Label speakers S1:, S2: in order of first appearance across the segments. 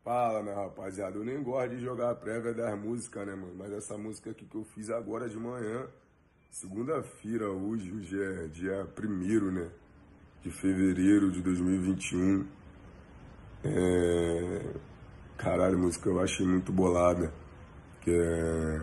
S1: Fala, minha rapaziada. Eu nem gosto de jogar a prévia das músicas, né, mano? Mas essa música aqui que eu fiz agora de manhã, segunda-feira, hoje é dia 1º, né? De fevereiro de 2021. Caralho, música eu achei muito bolada. Que é.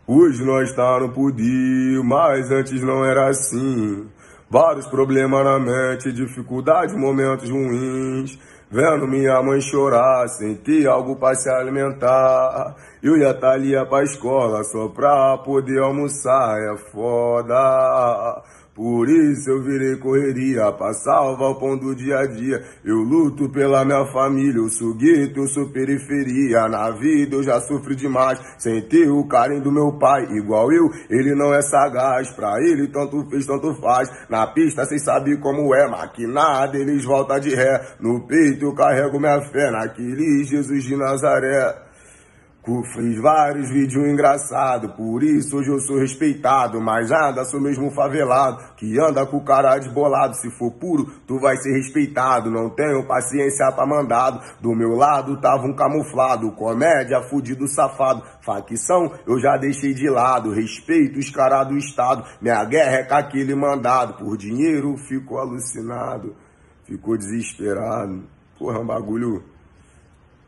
S1: Hoje nós tá no poder, mas antes não era assim. Vários problemas na mente, dificuldade, momentos ruins. Vendo minha mãe chorar, sem ter algo pra se alimentar. Eu e a Thalia ia pra escola só pra poder almoçar, é foda. Por isso eu virei correria pra salvar o pão do dia a dia. Eu luto pela minha família, eu sou gueto, eu sou periferia. Na vida eu já sofri demais, sem ter o carinho do meu pai. Igual eu, ele não é sagaz, pra ele tanto fez, tanto faz. Na pista cês sabem como é, maquinada, eles voltam de ré. No peito eu carrego minha fé, naquele Jesus de Nazaré. Fiz vários vídeos engraçados, por isso hoje eu sou respeitado. Mas ainda sou mesmo favelado, que anda com o cara desbolado. Se for puro, tu vai ser respeitado. Não tenho paciência pra mandado. Do meu lado tava um camuflado, comédia, fudido, safado. Facção eu já deixei de lado, respeito os caras do estado. Minha guerra é com aquele mandado, por dinheiro ficou alucinado, ficou desesperado. Porra, é um bagulho...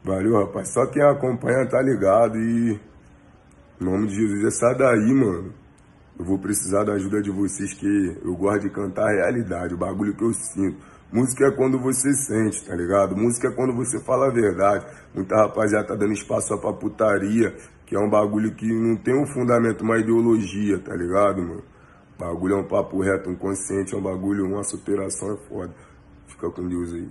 S1: Valeu, rapaz. Só quem acompanha tá ligado e... Em nome de Jesus, essa daí, mano. Eu vou precisar da ajuda de vocês, que eu gosto de cantar a realidade, o bagulho que eu sinto. Música é quando você sente, tá ligado? Música é quando você fala a verdade. Muita rapaziada tá dando espaço só pra putaria, que é um bagulho que não tem um fundamento, uma ideologia, tá ligado, mano? O bagulho é um papo reto, um consciente, é um bagulho, uma superação é foda. Fica com Deus aí.